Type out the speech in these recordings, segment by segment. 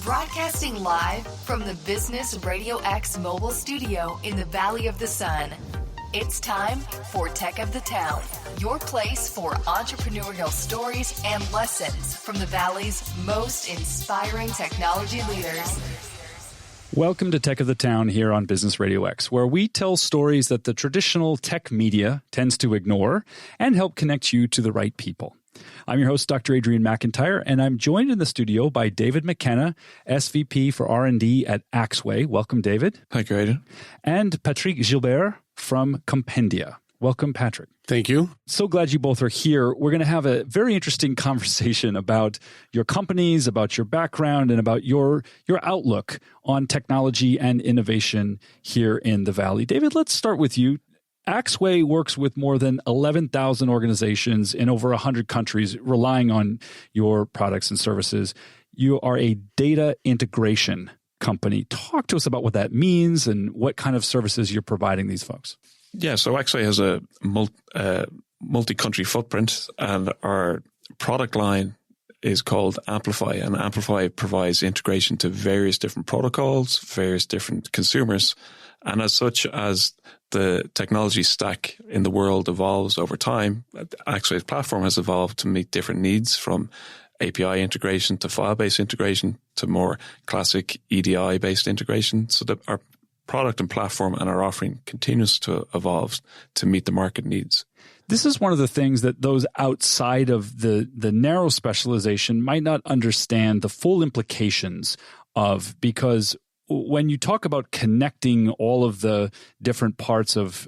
Broadcasting live from the Business Radio X mobile studio in the Valley of the Sun. It's time for Tech of the Town, your place for entrepreneurial stories and lessons from the Valley's most inspiring technology leaders. Welcome to Tech of the Town here on Business Radio X, where we tell stories that the traditional tech media tends to ignore and help connect you to the right people. I'm your host, Dr. Adrian McIntyre, and I'm joined in the studio by David McKenna, SVP for R&D at Axway. Welcome, David. Thank you, Adrian. And Patrick Gilbert from Compendia. Welcome, Patrick. Thank you. So glad you both are here. We're going to have a very interesting conversation about your companies, about your background, and about your outlook on technology and innovation here in the Valley. David, let's start with you. Axway works with more than 11,000 organizations in over 100 countries relying on your products and services. You are a data integration company. Talk to us about what that means and what kind of services you're providing these folks. Yeah, so Axway has a multi-country footprint, and our product line is called AMPLIFY, and AMPLIFY provides integration to various different protocols, various different consumers, and as such, as the technology stack in the world evolves over time, Axway's platform has evolved to meet different needs, from API integration to file-based integration to more classic EDI-based integration, so that our product and platform and our offering continues to evolve to meet the market needs. This is one of the things that those outside of the narrow specialization might not understand the full implications of, because when you talk about connecting all of the different parts of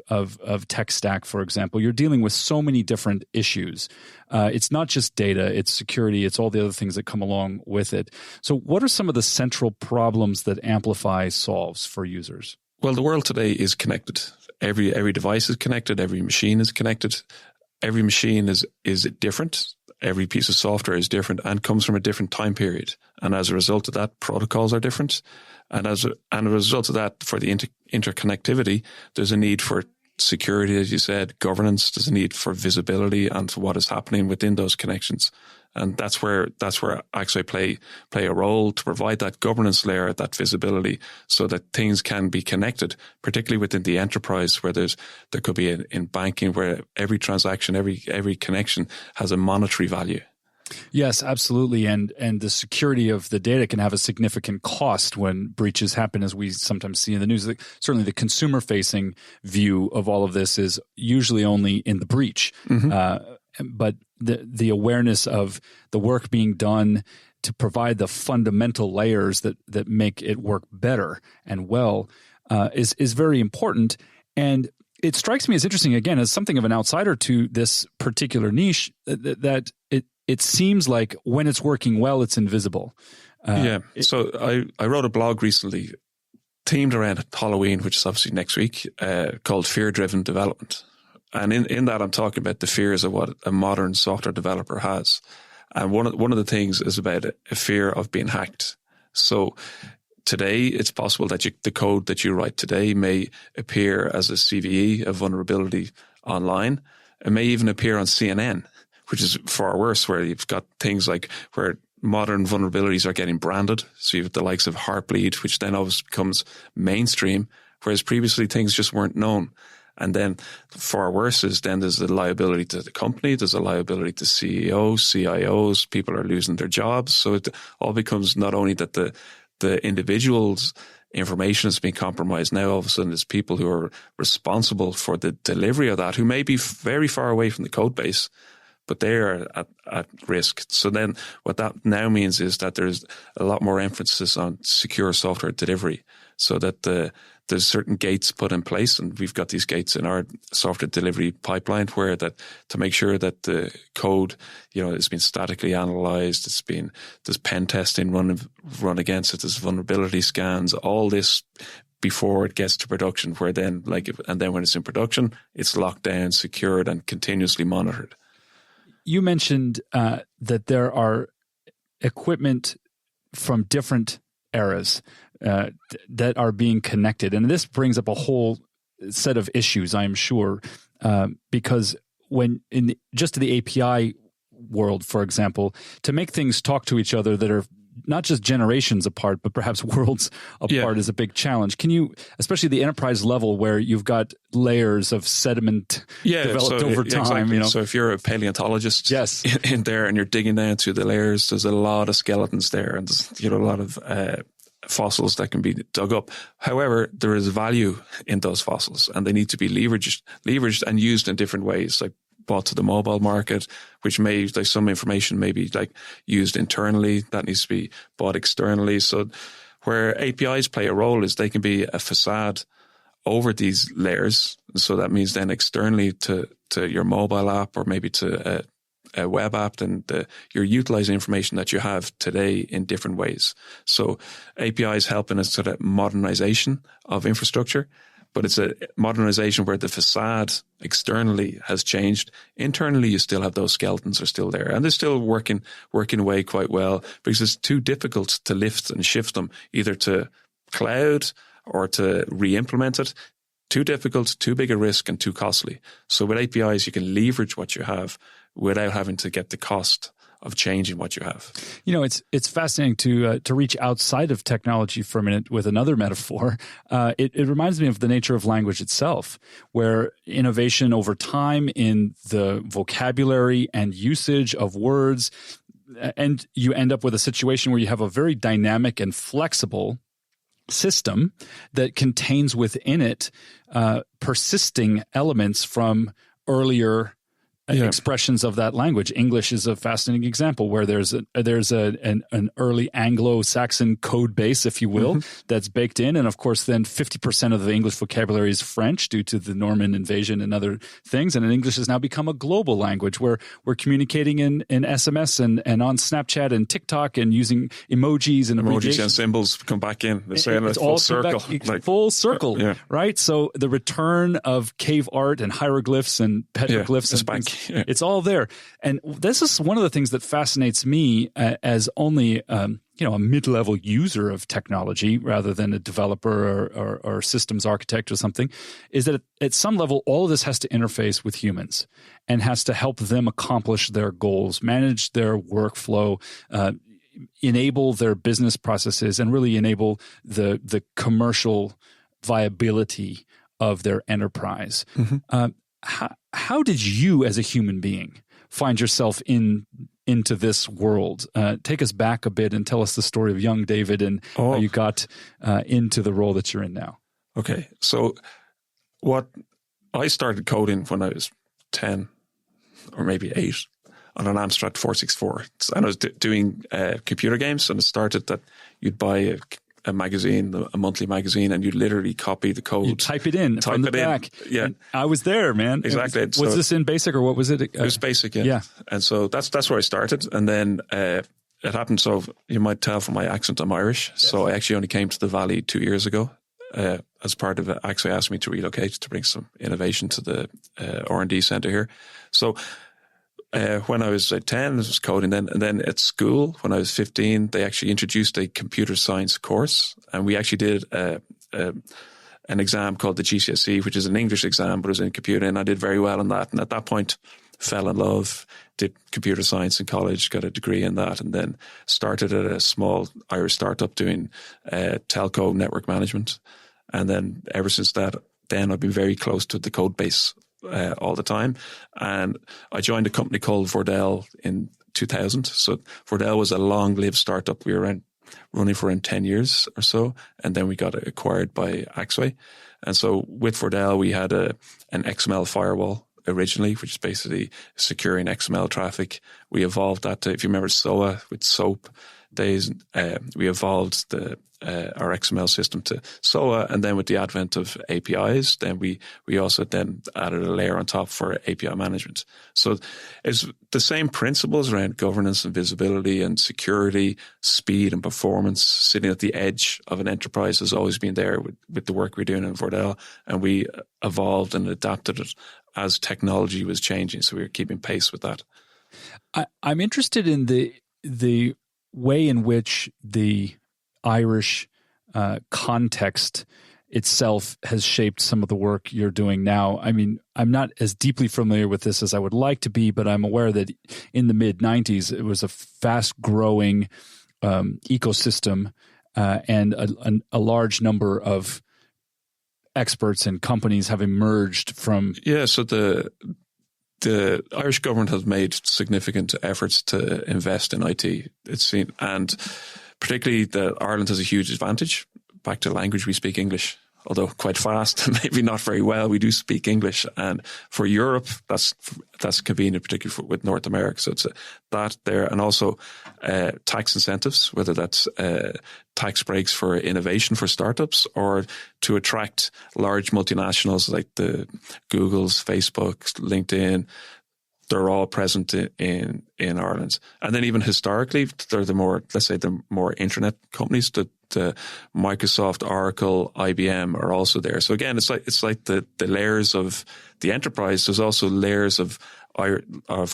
tech stack, for example, you're dealing with so many different issues. It's not just data, it's security, it's all the other things that come along with it. So what are some of the central problems that AMPLIFY solves for users? Well, the world today is connected. Every device is connected. Every machine is connected. Every machine is different. Every piece of software is different and comes from a different time period. And as a result of that, protocols are different. And as a result of that, for the interconnectivity, there's a need for security, as you said, governance. There's a need for visibility and for what is happening within those connections. And that's where Axway play a role to provide that governance layer, that visibility, so that things can be connected, particularly within the enterprise, where there could be in banking, where every transaction, every connection has a monetary value. Yes, absolutely. And the security of the data can have a significant cost when breaches happen, as we sometimes see in the news. Certainly the consumer-facing view of all of this is usually only in the breach. Mm-hmm. But the awareness of the work being done to provide the fundamental layers that make it work better and well is very important. And it strikes me as interesting, again, as something of an outsider to this particular niche, that it seems like when it's working well, it's invisible. So I wrote a blog recently themed around Halloween, which is obviously next week, called Fear-Driven Development. And in that, I'm talking about the fears of what a modern software developer has. And one of the things is about a fear of being hacked. So today, it's possible that the code that you write today may appear as a CVE, a vulnerability online. It may even appear on CNN, which is far worse, where you've got things like where modern vulnerabilities are getting branded. So you have the likes of Heartbleed, which then obviously becomes mainstream, whereas previously things just weren't known. And then far worse is then there's the liability to the company, there's a liability to CEOs, CIOs, people are losing their jobs. So it all becomes not only that the individual's information is being compromised, now all of a sudden there's people who are responsible for the delivery of that, who may be very far away from the code base, but they're at risk. So then what that now means is that there's a lot more emphasis on secure software delivery, so that there's certain gates put in place, and we've got these gates in our software delivery pipeline where that to make sure that the code, has been statically analyzed, there's pen testing run against it, there's vulnerability scans, all this before it gets to production, where then and then when it's in production, it's locked down, secured, and continuously monitored. You mentioned that there are equipment from different eras that are being connected. And this brings up a whole set of issues, I'm sure, because when just to the API world, for example, to make things talk to each other that are not just generations apart, but perhaps worlds apart is a big challenge. Can you, especially the enterprise level where you've got layers of sediment developed over time, exactly. you know? So if you're a paleontologist in there and you're digging down through the layers, there's a lot of skeletons there, and there's, you know, a lot of fossils that can be dug up. However, there is value in those fossils, and they need to be leveraged and used in different ways, like brought to the mobile market, which may, like, some information may be like used internally that needs to be bought externally. So where APIs play a role is they can be a facade over these layers. So that means then externally to your mobile app, or maybe to a web app, then you're utilizing information that you have today in different ways. So APIs help in a sort of modernization of infrastructure, but it's a modernization where the facade externally has changed. Internally, you still have those skeletons are still there, and they're still working away quite well, because it's too difficult to lift and shift them either to cloud or to re-implement it. Too difficult, too big a risk, and too costly. So with APIs, you can leverage what you have without having to get the cost of changing what you have. You know, it's fascinating to reach outside of technology for a minute with another metaphor. It reminds me of the nature of language itself, where innovation over time in the vocabulary and usage of words, and you end up with a situation where you have a very dynamic and flexible system that contains within it persisting elements from earlier expressions of that language. English is a fascinating example where there's an early Anglo-Saxon code base, if you will, that's baked in. And of course, then 50% of the English vocabulary is French due to the Norman invasion and other things. And English has now become a global language where we're communicating in SMS and on Snapchat and TikTok and using emojis and emojis and symbols come back in. It's all full circle. Full circle, right? So the return of cave art and hieroglyphs and petroglyphs and things, it's all there. And this is one of the things that fascinates me as only a mid-level user of technology rather than a developer or systems architect or something, is that at some level, all of this has to interface with humans and has to help them accomplish their goals, manage their workflow, enable their business processes, and really enable the commercial viability of their enterprise. How did you, as a human being, find yourself into this world? Take us back a bit and tell us the story of young David and how you got into the role that you're in now. Okay, so I started coding when I was 10 or maybe 8 on an Amstrad 464, and I was doing computer games. And it started that you'd buy a magazine, a monthly magazine, and you literally copy the code. You type it in from the back. Yeah. And I was there, man. Exactly. Was this in BASIC or what was it? It was BASIC, yeah. And so that's where I started. And then it happened, so you might tell from my accent I'm Irish. Yes. So I actually only came to the Valley 2 years ago as part of it. Axway asked me to relocate to bring some innovation to the R&D center here. So when I was 10, I was coding then. And then at school, when I was 15, they actually introduced a computer science course. And we actually did an exam called the GCSE, which is an English exam, but it was in computer. And I did very well in that. And at that point, fell in love, did computer science in college, got a degree in that, and then started at a small Irish startup doing telco network management. And then ever since that, then I've been very close to the code base all the time. And I joined a company called Vordel in 2000. So Vordel was a long-lived startup. We were running for around 10 years or so. And then we got acquired by Axway. And so with Vordel, we had an XML firewall originally, which is basically securing XML traffic. We evolved that to, if you remember SOA with SOAP days, we evolved our XML system to SOA, and then with the advent of APIs, then we also then added a layer on top for API management. So it's the same principles around governance and visibility and security, speed and performance. Sitting at the edge of an enterprise has always been there with the work we're doing in Vordel, and we evolved and adapted it as technology was changing. So we were keeping pace with that. I'm interested in the way in which the Irish context itself has shaped some of the work you're doing now. I mean, I'm not as deeply familiar with this as I would like to be, but I'm aware that in the mid-90s, it was a fast-growing ecosystem and a large number of experts and companies have emerged from. Yeah, so the Irish government has made significant efforts to invest in IT. It's seen, and particularly that Ireland has a huge advantage. Back to language, we speak English, although quite fast, maybe not very well. We do speak English, and for Europe, that's convenient, particularly with North America. So it's that there, and also tax incentives, whether that's tax breaks for innovation for startups or to attract large multinationals like the Googles, Facebook, LinkedIn. They're all present in Ireland. And then even historically, they're the more internet companies. The Microsoft, Oracle, IBM are also there. So again, it's like the layers of the enterprise. There's also layers of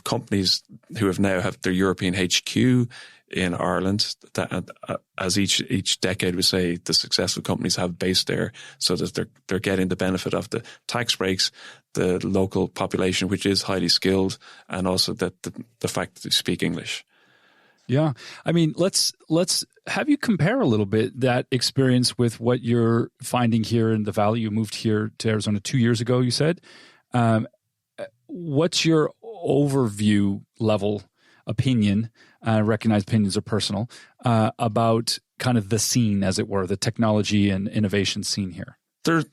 companies who have their European HQ in Ireland. That as each decade, we say the successful companies have based there, so that they're getting the benefit of the tax breaks, the local population, which is highly skilled, and also that the fact that they speak English. Yeah. I mean, let's have you compare a little bit that experience with what you're finding here in the Valley. You moved here to Arizona 2 years ago, you said. What's your overview level opinion? I recognize opinions are personal, about kind of the scene, as it were, the technology and innovation scene here. There's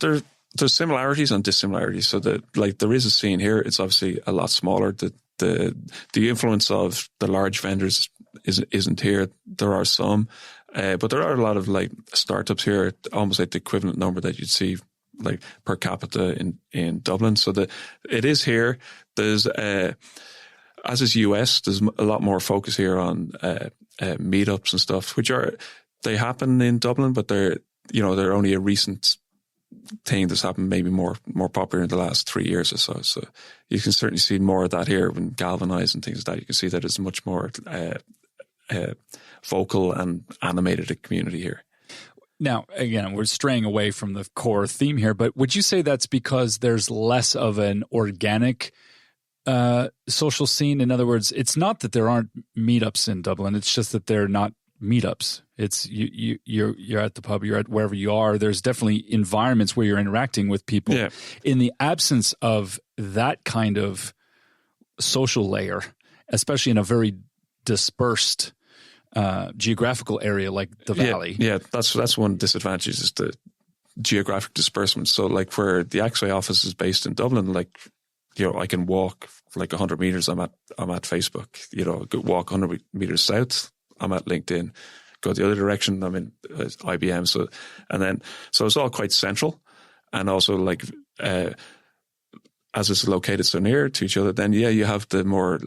similarities and dissimilarities. So there is a scene here. It's obviously a lot smaller. The influence of the large vendors isn't here. There are some, but there are a lot of like startups here, almost like the equivalent number that you'd see like per capita in Dublin. So it is here. There's as is US, there's a lot more focus here on meetups and stuff, they happen in Dublin, but they're only a recent thing that's happened, maybe more popular in the last 3 years or so. So you can certainly see more of that here when Galvanize and things like that. You can see that it's much more vocal and animated a community here. Now, again, we're straying away from the core theme here, but would you say that's because there's less of an organic social scene? In other words, it's not that there aren't meetups in Dublin. It's just that they're not meetups. It's you're at the pub, you're at wherever you are. There's definitely environments where you're interacting with people. Yeah. In the absence of that kind of social layer, especially in a very dispersed geographical area like the Valley. Yeah, that's one disadvantage, is the geographic disbursement. So like where the Axway office is based in Dublin, like, I can walk like 100 meters, I'm at Facebook. Walk 100 meters south, I'm at LinkedIn. Go the other direction, I'm in IBM. So it's all quite central, and also like as it's located so near to each other, then you have the more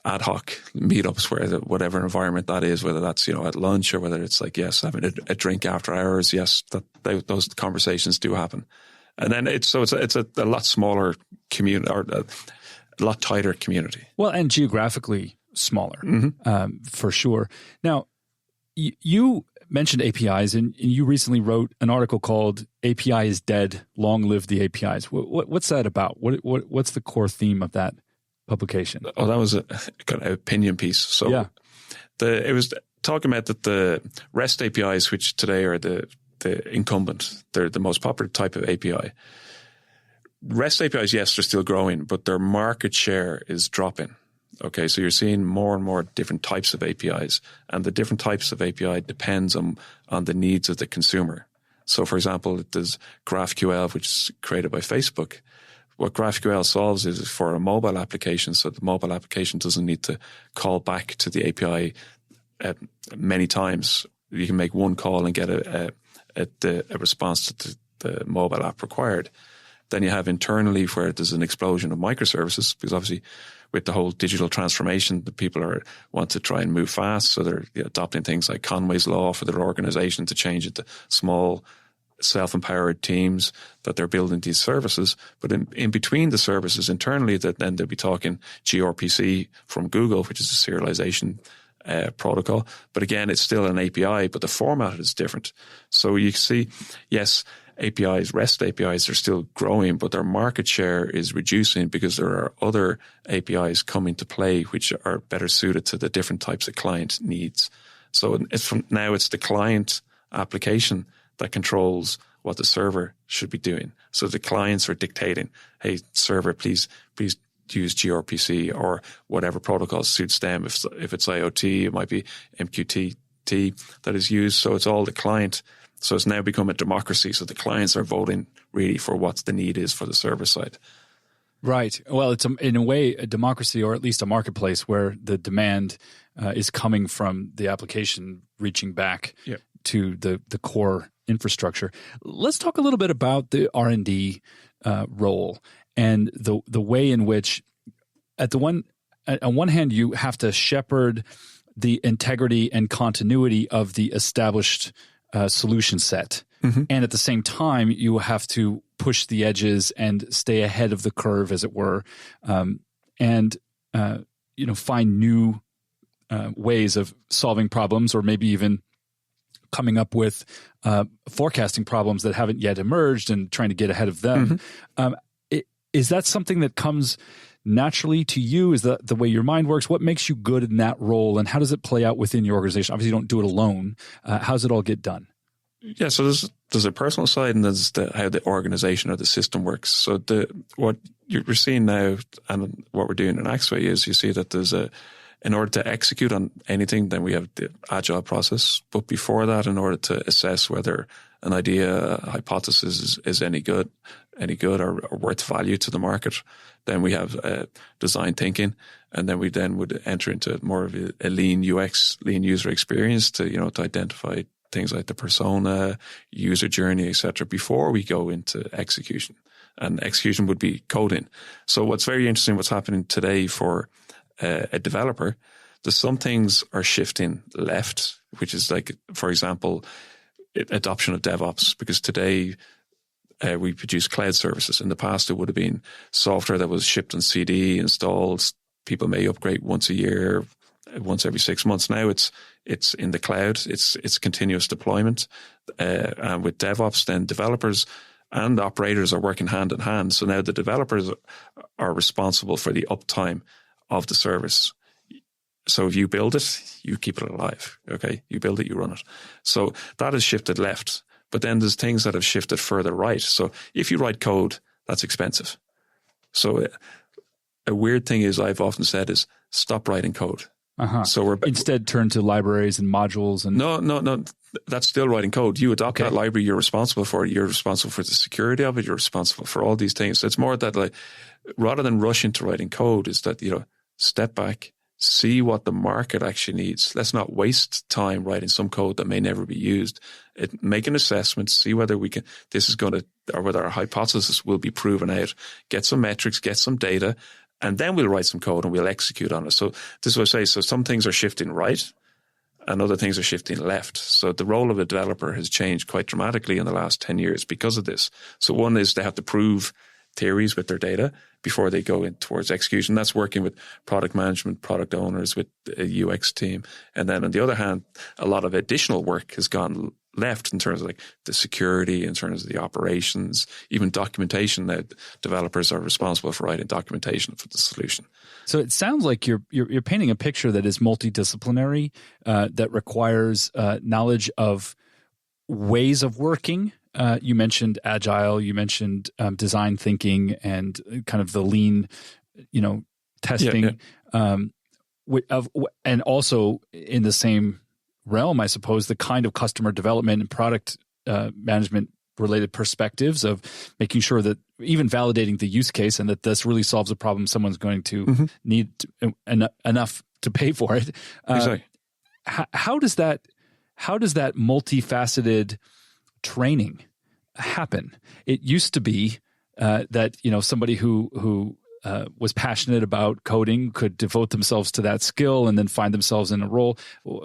ad hoc meetups where whatever environment that is, whether that's at lunch or whether it's like having a drink after hours. Yes, those conversations do happen. And then it's a lot smaller community, or a lot tighter community. Well, and geographically smaller, for sure. Now, you mentioned APIs, and you recently wrote an article called "API is Dead, Long Live the APIs." What's that about? What's the core theme of that publication? Oh, that was a kind of opinion piece. So yeah. It was talking about that the REST APIs, which today are the incumbent, they're the most popular type of API. REST APIs, yes, they're still growing, but their market share is dropping. Okay, so you're seeing more and more different types of APIs, and the different types of API depends on the needs of the consumer. So, for example, there's GraphQL, which is created by Facebook. What GraphQL solves is for a mobile application, so the mobile application doesn't need to call back to the API many times. You can make one call and get a response to the mobile app required. Then you have internally where there's an explosion of microservices, because obviously with the whole digital transformation, the people want to try and move fast. So they're adopting things like Conway's Law for their organization to change it to small, self-empowered teams that they're building these services. But in between the services internally, that then they'll be talking gRPC from Google, which is a serialization protocol. But again, it's still an API, but the format is different. So you see, yes, APIs, REST APIs are still growing, but their market share is reducing because there are other APIs coming to play which are better suited to the different types of client needs. So it's it's the client application that controls what the server should be doing. So the clients are dictating, hey, server, please use gRPC or whatever protocol suits them. If it's IoT, it might be MQTT that is used. So it's all the client. So it's now become a democracy. So the clients are voting really for what the need is for the server side. Right. Well, it's in a way a democracy, or at least a marketplace where the demand is coming from the application reaching back to the core infrastructure. Let's talk a little bit about the R&D role and the way in which, on one hand, you have to shepherd the integrity and continuity of the established solution set. Mm-hmm. And at the same time, you have to push the edges and stay ahead of the curve, as it were, and find new ways of solving problems, or maybe even coming up with forecasting problems that haven't yet emerged and trying to get ahead of them. Mm-hmm. Is that something that comes naturally to you? Is that the way your mind works? What makes you good in that role, and how does it play out within your organization? Obviously, you don't do it alone. How does it all get done? Yeah, so there's a personal side, and there's how the organization or the system works. So what you're seeing now, and what we're doing in Axway, is you see that in order to execute on anything, then we have the agile process. But before that, in order to assess whether an idea, a hypothesis is any good or worth value to the market, then we have design thinking, and then we would enter into more of a lean UX, lean user experience to identify things like the persona, user journey, etc., before we go into execution. And execution would be coding. So what's very interesting, what's happening today for a developer, there's some things are shifting left, which is like, for example, adoption of DevOps, because today we produce cloud services. In the past, it would have been software that was shipped on CD, installed. People may upgrade once a year, once every 6 months. Now it's in the cloud. It's continuous deployment. And with DevOps, then developers and operators are working hand in hand. So now the developers are responsible for the uptime of the service. So if you build it, you keep it alive. Okay, you build it, you run it. So that has shifted left. But then there's things that have shifted further right. So if you write code, that's expensive. So a weird thing is, I've often said, is stop writing code. Uh-huh. So we're instead turn to libraries and modules. And no, that's still writing code. You adopt that library, you're responsible for it. You're responsible for the security of it. You're responsible for all these things. So it's more that, like, rather than rush into writing code, is that, step back, see what the market actually needs. Let's not waste time writing some code that may never be used. Make an assessment, see whether whether our hypothesis will be proven out. Get some metrics, get some data, and then we'll write some code and we'll execute on it. So this is what I say. So some things are shifting right and other things are shifting left. So the role of a developer has changed quite dramatically in the last 10 years because of this. So one is they have to prove theories with their data before they go in towards execution. That's working with product management, product owners, with a UX team. And then on the other hand, a lot of additional work has gone left in terms of like the security, in terms of the operations, even documentation. That developers are responsible for writing documentation for the solution. So it sounds like you're painting a picture that is multidisciplinary, that requires knowledge of ways of working. You mentioned agile, you mentioned design thinking and kind of the lean, testing, and also in the same realm, I suppose, the kind of customer development and product management related perspectives of making sure that even validating the use case and that this really solves a problem someone's going to need enough to pay for it. Exactly. How does that multifaceted training happen? It used to be that somebody who was passionate about coding could devote themselves to that skill and then find themselves in a role.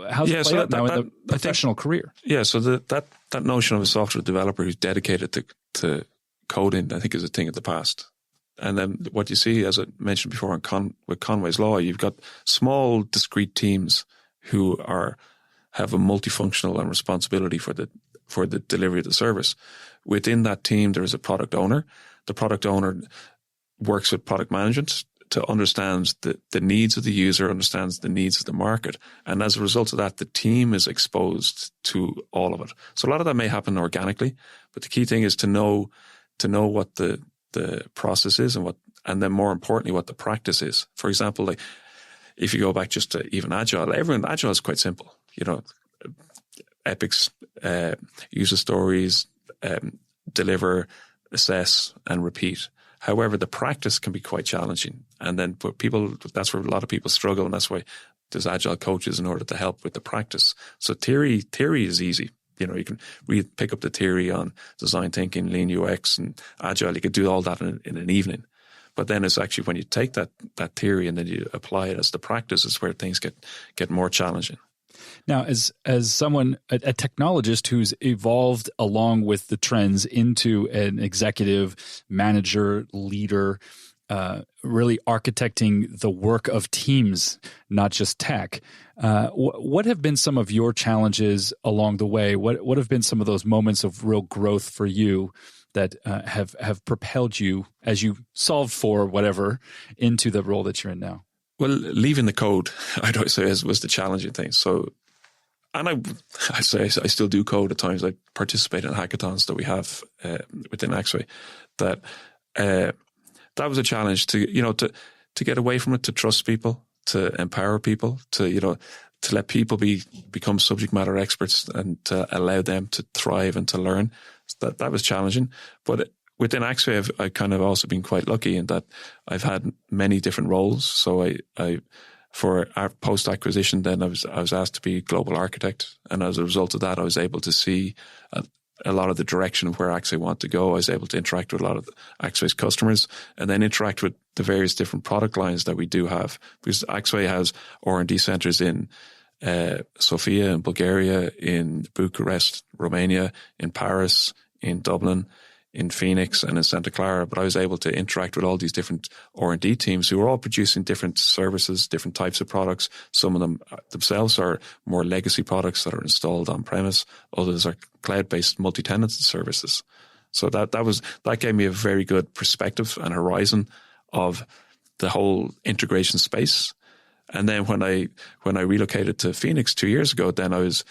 How's it play out now in the professional career? Yeah, so that notion of a software developer who's dedicated to coding, I think, is a thing of the past. And then what you see, as I mentioned before, with Conway's Law, you've got small, discrete teams who have a multifunctional and responsibility for the delivery of the service. Within that team, there is a product owner. The product owner works with product management to understand the needs of the user, understands the needs of the market. And as a result of that, the team is exposed to all of it. So a lot of that may happen organically, but the key thing is to know what the process is and then more importantly, what the practice is. For example, like if you go back just to even Agile, Agile is quite simple. Epics, user stories, deliver, assess, and repeat. However, the practice can be quite challenging. And then that's where a lot of people struggle. And that's why there's Agile coaches in order to help with the practice. So theory is easy. You can pick up the theory on design thinking, lean UX, and Agile. You could do all that in an evening. But then it's actually when you take that theory and then you apply it as the practice is where things get more challenging. Now, as someone, a technologist who's evolved along with the trends into an executive, manager, leader, really architecting the work of teams, not just tech, what have been some of your challenges along the way? What have been some of those moments of real growth for you that have propelled you as you solved for whatever into the role that you're in now? Well, leaving the code, I'd always say, was the challenging thing. So, and I say I still do code at times. I participate in hackathons that we have within Axway. That was a challenge to get away from it, to trust people, to empower people, to let people become subject matter experts and to allow them to thrive and to learn. So that was challenging, but within Axway, I've kind of also been quite lucky in that I've had many different roles. So I for our post-acquisition, then I was asked to be global architect. And as a result of that, I was able to see a lot of the direction of where Axway want to go. I was able to interact with a lot of Axway's customers and then interact with the various different product lines that we do have. Because Axway has R&D centers in Sofia in Bulgaria, in Bucharest, Romania, in Paris, in Dublin, in Phoenix and in Santa Clara, but I was able to interact with all these different R&D teams who were all producing different services, different types of products. Some of them themselves are more legacy products that are installed on premise. Others are cloud-based multi-tenanted services. So that gave me a very good perspective and horizon of the whole integration space. And then when I relocated to Phoenix 2 years ago, then I was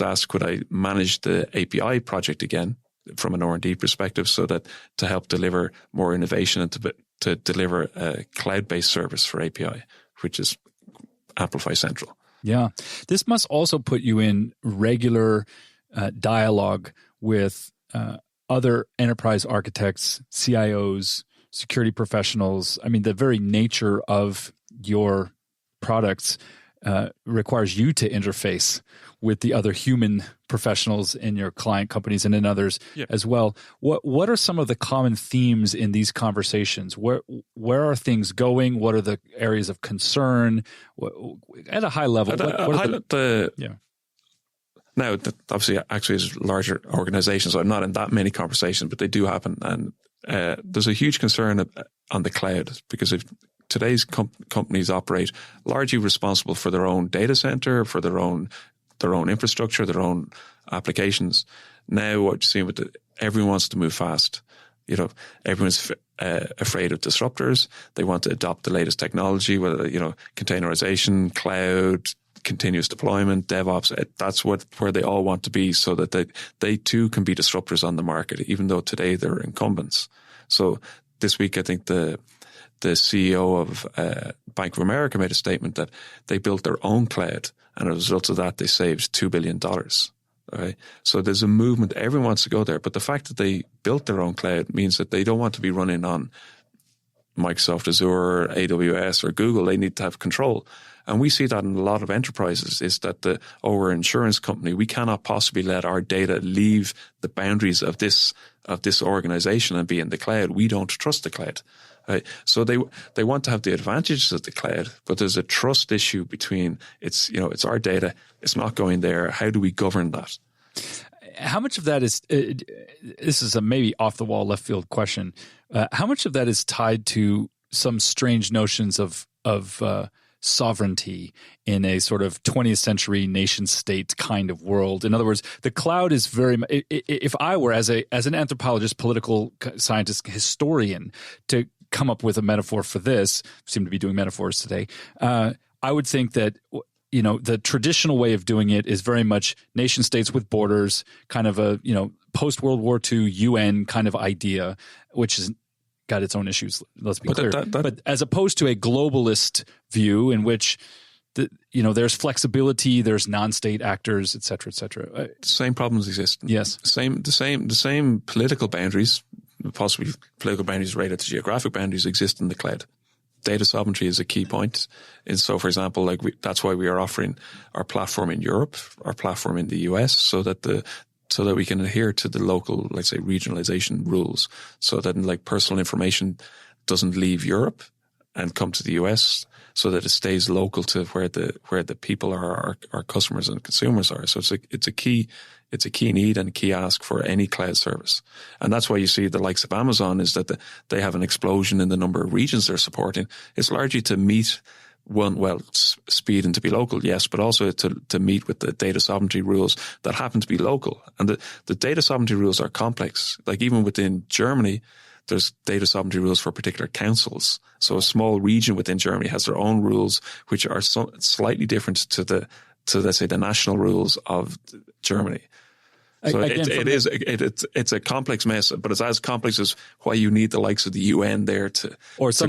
asked could I manage the API project again from an R&D perspective, so that to help deliver more innovation and to deliver a cloud-based service for API, which is AMPLIFY Central. Yeah. This must also put you in regular dialogue with other enterprise architects, CIOs, security professionals. I mean, the very nature of your products requires you to interface with the other human professionals in your client companies and in others as well. What are some of the common themes in these conversations? Where are things going? What are the areas of concern? At a high level, Now, obviously, Axway is a larger organization, so I'm not in that many conversations, but they do happen. And there's a huge concern on the cloud, because if today's companies operate largely responsible for their own data center, for their own infrastructure, their own applications. Now, what you're seeing everyone wants to move fast. Everyone's afraid of disruptors. They want to adopt the latest technology, whether containerization, cloud, continuous deployment, DevOps. That's where they all want to be, so that they too can be disruptors on the market, even though today they're incumbents. So this week, I think the CEO of Bank of America made a statement that they built their own cloud, and as a result of that, they saved $2 billion. Okay? So there's a movement. Everyone wants to go there. But the fact that they built their own cloud means that they don't want to be running on Microsoft Azure, AWS, or Google. They need to have control. And we see that in a lot of enterprises, is that we're an insurance company. We cannot possibly let our data leave the boundaries of this organization and be in the cloud. We don't trust the cloud. Right? So they want to have the advantages of the cloud, but there's a trust issue between it's our data, it's not going there. How do we govern that? How much of that is this is a maybe off the wall left field question. How much of that is tied to some strange notions of sovereignty in a sort of 20th century nation state kind of world? In other words, the cloud is very, if I were as an anthropologist, political scientist, historian, to come up with a metaphor for this, seem to be doing metaphors today, I would think that, the traditional way of doing it is very much nation states with borders, kind of a, post-World War II UN kind of idea, which has got its own issues, let's be clear. But as opposed to a globalist view in which there's flexibility, there's non-state actors, et cetera, et cetera. Same problems exist. Yes. The same political boundaries, possibly political boundaries related to geographic boundaries, exist in the cloud. Data sovereignty is a key point. And so, for example, that's why we are offering our platform in Europe, our platform in the US, so that we can adhere to the local, let's say, regionalization rules, so that personal information doesn't leave Europe and come to the US, so that it stays local to where the people are, our customers and consumers are. So it's a key need and a key ask for any cloud service. And that's why you see the likes of Amazon is that they have an explosion in the number of regions they're supporting. It's largely to meet speed and to be local, yes, but also to meet with the data sovereignty rules that happen to be local. And the data sovereignty rules are complex. Like even within Germany, there's data sovereignty rules for particular councils. So a small region within Germany has their own rules, which are slightly different to let's say the national rules of Germany. So it's a complex mess, but it's as complex as why you need the likes of the UN there to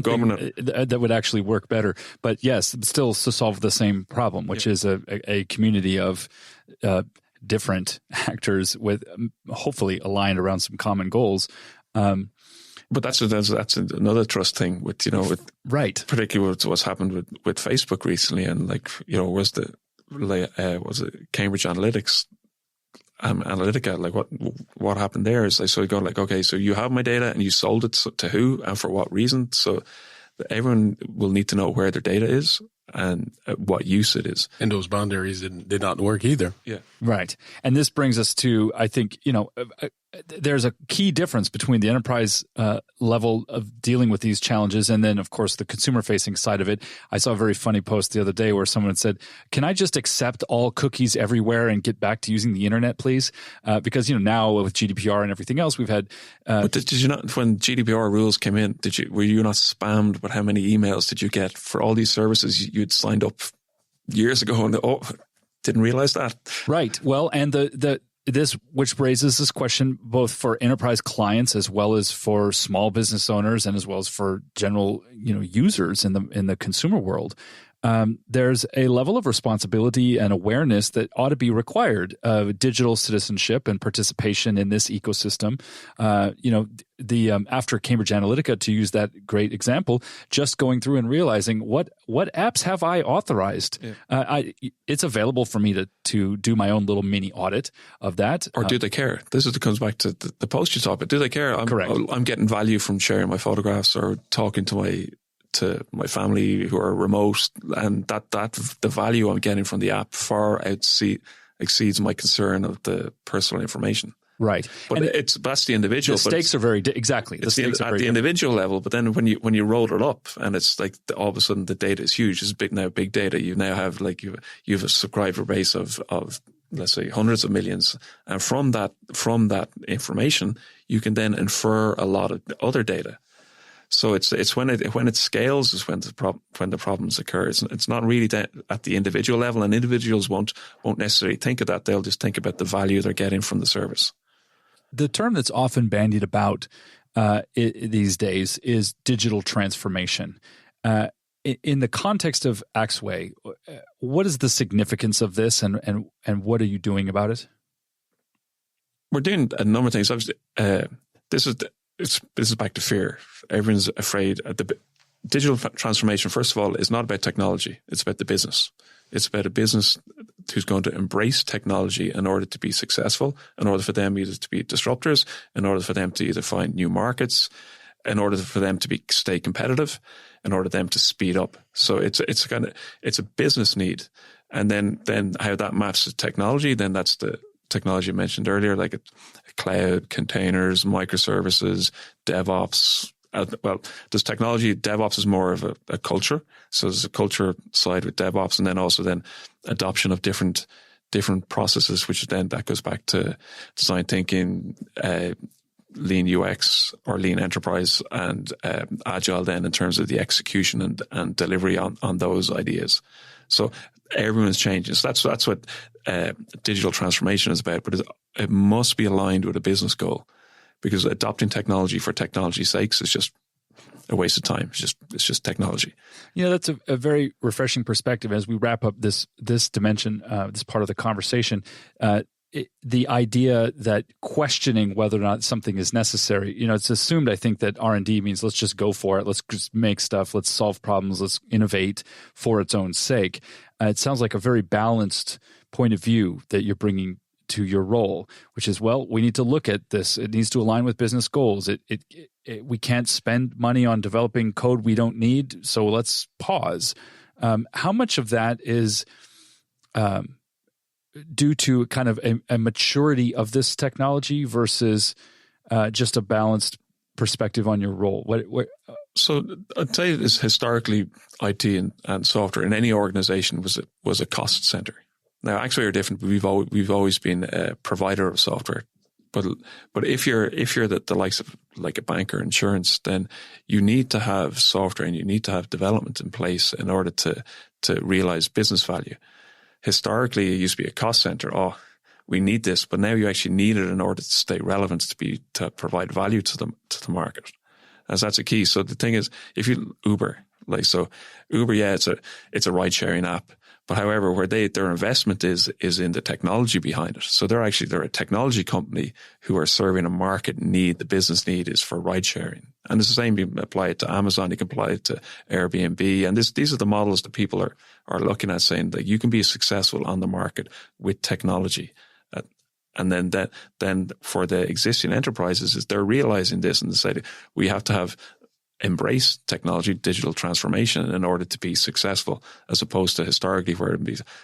govern it. That would actually work better. But yes, still to solve the same problem, which is a community of different actors with hopefully aligned around some common goals. But that's another trust thing with right, particularly with what's happened with Facebook recently, and was it Cambridge Analytica? What happened there is so you go okay, so you have my data and you sold it to who and for what reason? So everyone will need to know where their data is and what use it is. And those boundaries did not work either. Yeah, right. And this brings us to, I think, there's a key difference between the enterprise level of dealing with these challenges and then, of course, the consumer-facing side of it. I saw a very funny post the other day where someone said, "Can I just accept all cookies everywhere and get back to using the internet, please?" Because now with GDPR and everything else, we've had. But did you not, when GDPR rules came in, were you not spammed with how many emails did you get for all these services you'd signed up years ago and didn't realize that? Right. Well, and this, which raises this question both for enterprise clients as well as for small business owners and as well as for general, users in the consumer world. There's a level of responsibility and awareness that ought to be required of digital citizenship and participation in this ecosystem. After Cambridge Analytica, to use that great example, just going through and realizing what apps have I authorized. Yeah. It's available for me to do my own little mini audit of that. Or do they care? This comes back to the post you talked about. Do they care? Correct. I'm getting value from sharing my photographs or talking to my family who are remote, and that the value I'm getting from the app far exceeds my concern of the personal information. Right, but that's the individual. The stakes are very exactly. The stakes are at the individual level. But then when you roll it up, and it's like all of a sudden the data is huge. It's big data. You now have you have a subscriber base of let's say hundreds of millions, and from that information you can then infer a lot of other data. So it's when it scales is when the problems occur. It's not really at the individual level, and individuals won't necessarily think of that. They'll just think about the value they're getting from the service. The term that's often bandied about these days is digital transformation. In the context of Axway, what is the significance of this, and what are you doing about it? We're doing a number of things. Obviously, this is back to fear. Everyone's afraid. The digital transformation, first of all, is not about technology. It's about the business. It's about a business who's going to embrace technology in order to be successful, in order for them either to be disruptors, in order for them to either find new markets, in order for them to stay competitive, in order for them to speed up. So it's a business need. And then how that maps to technology, then that's the technology I mentioned earlier, like a cloud, containers, microservices, DevOps. There's technology. DevOps is more of a culture. So there's a culture side with DevOps, and then also adoption of different different processes, which then that goes back to design thinking, lean UX or lean enterprise and agile then in terms of the execution and delivery on those ideas. So everyone's changing. So that's what digital transformation is about. But it must be aligned with a business goal, because adopting technology for technology's sakes is just a waste of time. It's just technology. That's a very refreshing perspective as we wrap up this dimension, this part of the conversation. The idea that questioning whether or not something is necessary, it's assumed, I think, that R&D means let's just go for it. Let's just make stuff. Let's solve problems. Let's innovate for its own sake. It sounds like a very balanced point of view that you're bringing to your role, which is, well, we need to look at this. It needs to align with business goals. We can't spend money on developing code we don't need, so let's pause. How much of that is due to kind of a maturity of this technology versus just a balanced perspective on your role? So I'd say it's historically IT and software in any organization was a cost center. Now, Axway are different. But we've always been a provider of software. But if you're the likes of like a bank or insurance, then you need to have software and you need to have development in place in order to realize business value. Historically, it used to be a cost center. Oh, we need this, but now you actually need it in order to stay relevant, to provide value to the market. As that's a key. So the thing is, if you Uber, yeah, it's a ride sharing app. But however, where their investment is in the technology behind it. So they're a technology company who are serving a market need. The business need is for ride sharing. And it's the same, you can apply it to Amazon, you can apply it to Airbnb. And these are the models that people are looking at, saying that you can be successful on the market with technology. And then for the existing enterprises, is they're realizing this and deciding we have to embrace technology, digital transformation in order to be successful, as opposed to historically where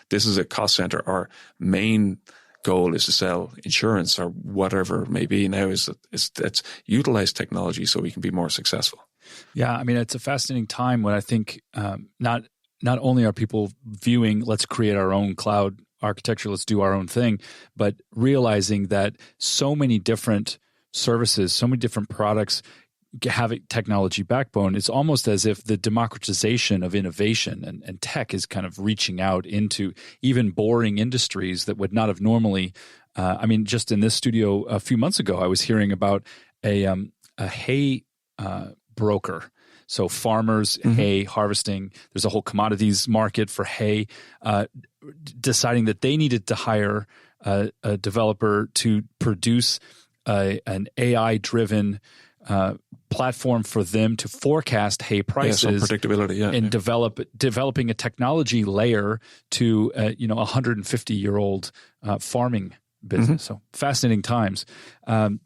this is a cost center. Our main goal is to sell insurance or whatever it may be. Now let's utilize technology so we can be more successful. Yeah, I mean, it's a fascinating time when I think not only are people viewing let's create our own cloud architecture, let's do our own thing, but realizing that so many different services, so many different products have a technology backbone. It's almost as if the democratization of innovation and tech is kind of reaching out into even boring industries that would not have normally. Just in this studio a few months ago, I was hearing about a hay broker. So farmers, hay harvesting, there's a whole commodities market for hay, deciding that they needed to hire a developer to produce an AI-driven platform for them to forecast hay prices, some predictability, and developing a technology layer to 150-year-old farming business. So fascinating times.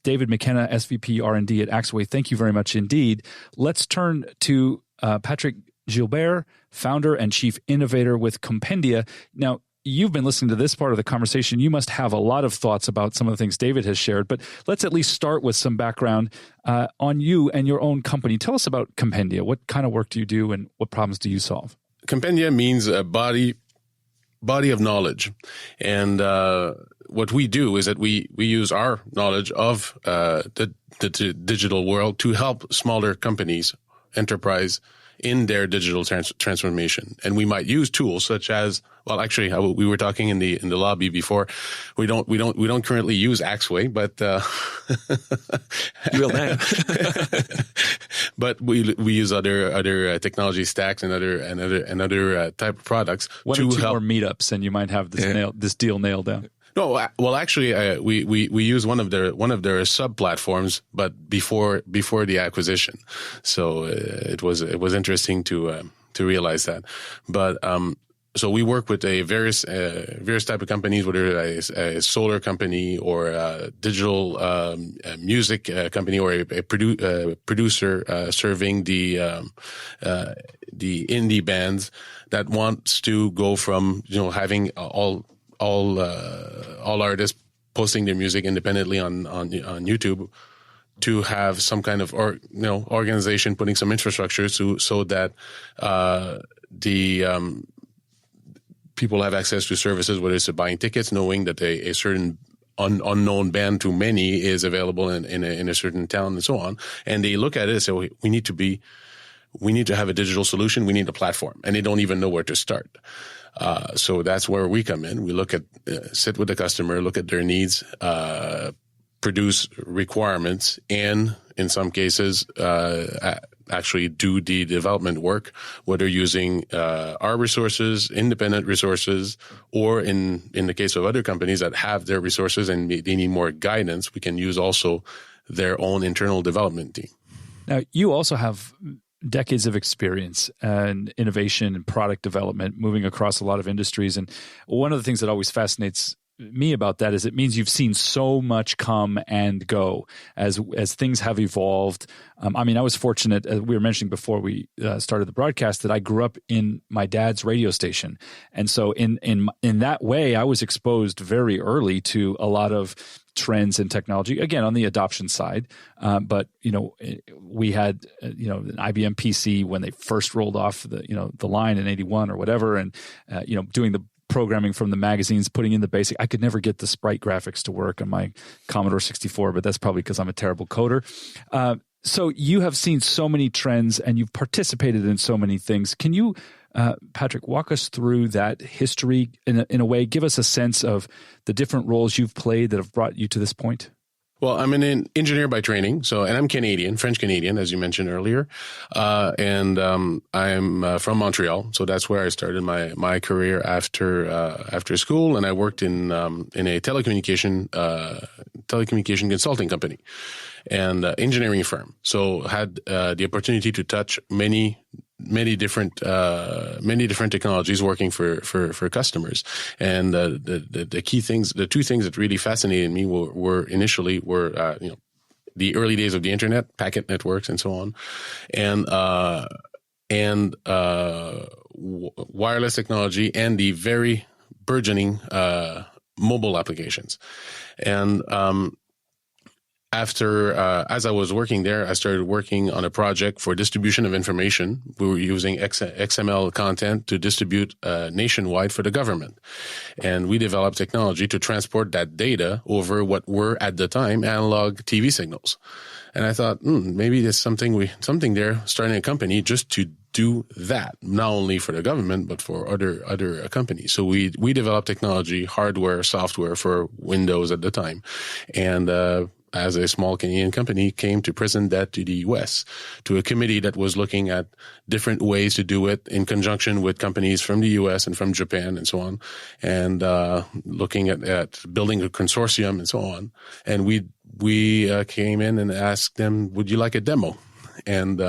David McKenna, SVP R&D at Axway, thank you very much indeed. Let's turn to Patrick Gilbert, founder and chief innovator with Compendia. Now, you've been listening to this part of the conversation. You must have a lot of thoughts about some of the things David has shared, but let's at least start with some background on you and your own company. Tell us about Compendia. What kind of work do you do and what problems do you solve? Compendia means a body of knowledge. And what we do is that we use our knowledge of the digital world to help smaller companies, enterprise, in their digital transformation. And we might use tools such as, well, actually, we were talking in the lobby before. We don't currently use Axway, but you will now. But we use other technology stacks and other type of products. One or two more meetups, and you might have this deal nailed down. No, well, actually, we use one of their sub platforms, but before the acquisition. So it was interesting to realize that. But so we work with various type of companies, whether a solar company or a digital music company or a producer serving the indie bands that wants to go from having all artists posting their music independently on YouTube to have some kind of organization putting some infrastructure so that the people have access to services, whether it's buying tickets, knowing that a certain unknown band to many is available in a certain town and so on. And they look at it and say, we need to have a digital solution. We need a platform, and they don't even know where to start. So that's where we come in. We look at, sit with the customer, look at their needs, produce requirements, and in some cases, actually do the development work, whether using our resources, independent resources, or in the case of other companies that have their resources and they need more guidance, we can use also their own internal development team. Now, you also have decades of experience and innovation and product development moving across a lot of industries. And one of the things that always fascinates me about that is it means you've seen so much come and go as things have evolved. I mean, I was fortunate, as we were mentioning before we started the broadcast, that I grew up in my dad's radio station. And so in that way, I was exposed very early to a lot of trends in technology, again, on the adoption side. But, we had, an IBM PC when they first rolled off the line in 81 or whatever. And, doing the programming from the magazines, putting in the basic. I could never get the sprite graphics to work on my Commodore 64, but that's probably because I'm a terrible coder. So you have seen so many trends and you've participated in so many things. Can you, Patrick, walk us through that history in a way? Give us a sense of the different roles you've played that have brought you to this point. Well, I'm an engineer by training, and I'm Canadian, French Canadian, as you mentioned earlier, and I'm from Montreal, so that's where I started my career after school, and I worked in a telecommunication consulting company and engineering firm. So had the opportunity to touch many different technologies working for customers. And the key things, the two things that really fascinated me were initially the early days of the internet, packet networks, and so on, and wireless technology, and the very burgeoning mobile applications. And as I was working there, I started working on a project for distribution of information. We were using XML content to distribute nationwide for the government. And we developed technology to transport that data over what were, at the time, analog TV signals. And I thought, maybe there's something there, starting a company just to do that, not only for the government, but for other companies. So we developed technology, hardware, software for Windows at the time. And as a small Canadian company, came to present that to the U.S., to a committee that was looking at different ways to do it in conjunction with companies from the U.S. and from Japan and so on, and looking at building a consortium and so on. And we came in and asked them, would you like a demo? And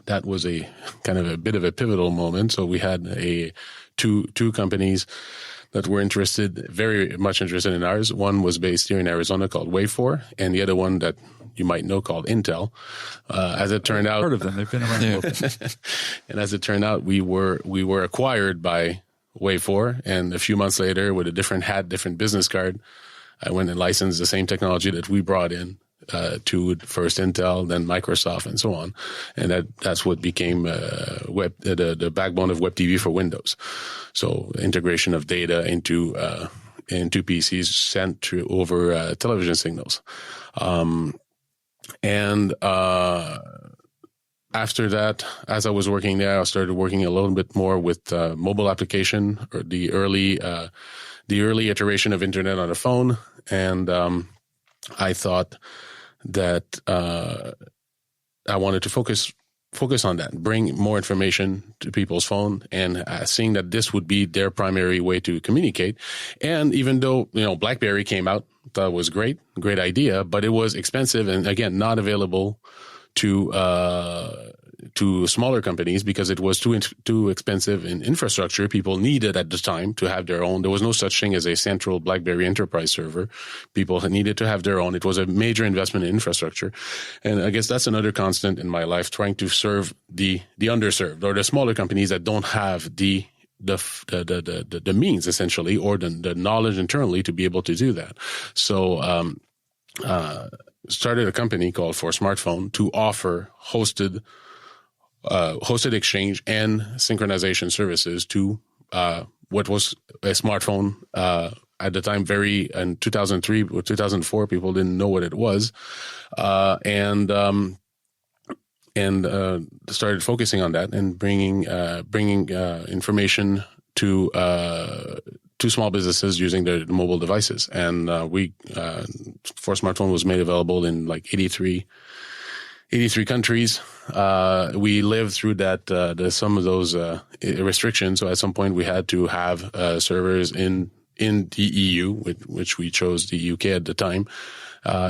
that was a kind of a bit of a pivotal moment. So we had two companies that were very much interested in ours. One was based here in Arizona called Wave4, and the other one that you might know called Intel. As it turned out, heard of them. They've been around a little bit. And as it turned out, we were acquired by Wave4, and a few months later, with a different hat, different business card, I went and licensed the same technology that we brought in to first Intel, then Microsoft, and so on. And that's what became the backbone of Web TV for Windows. So integration of data into PCs sent over television signals. And after that, as I was working there, I started working a little bit more with mobile application, or the early iteration of internet on a phone. And I thought that I wanted to focus on that, bring more information to people's phone, and seeing that this would be their primary way to communicate. And even though, BlackBerry came out, that was great idea, but it was expensive and, again, not available to smaller companies because it was too expensive in infrastructure. People needed at the time to have their own. There was no such thing as a central BlackBerry enterprise server. People needed to have their own. It was a major investment in infrastructure. And I guess that's another constant in my life, trying to serve the underserved, or the smaller companies that don't have the means, essentially, or the knowledge internally to be able to do that. So started a company called For Smartphone to offer hosted exchange and synchronization services to what was a smartphone at the time in 2003 or 2004, people didn't know what it was. And started focusing on that and bringing information to small businesses using their mobile devices. And For Smartphone was made available in like 83 countries. We lived through some of those restrictions. So at some point we had to have servers in the EU, which we chose the UK at the time,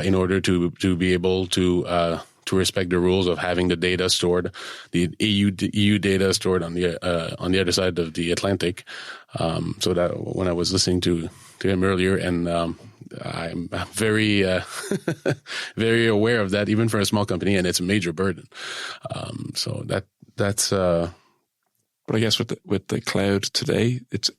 in order to be able to respect the rules of having the data stored, the EU data stored on the other side of the Atlantic. So that when I was listening to him earlier, and I'm very very aware of that, even for a small company, and it's a major burden. So that's. But I guess with the cloud today, it's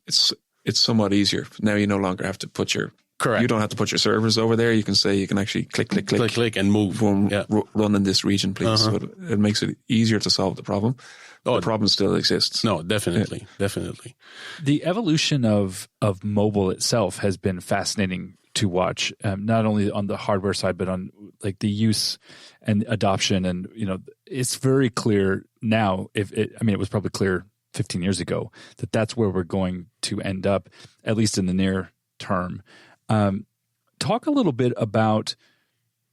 somewhat easier. Now you no longer have to put your. Correct. You don't have to put your servers over there. You can say you can actually click and move. Run in this region, please. So it makes it easier to solve the problem. The problem still exists. No, definitely. The evolution of mobile itself has been fascinating to watch, not only on the hardware side, but on like the use and adoption. And, it's very clear now, it was probably clear 15 years ago that that's where we're going to end up, at least in the near term. Talk a little bit about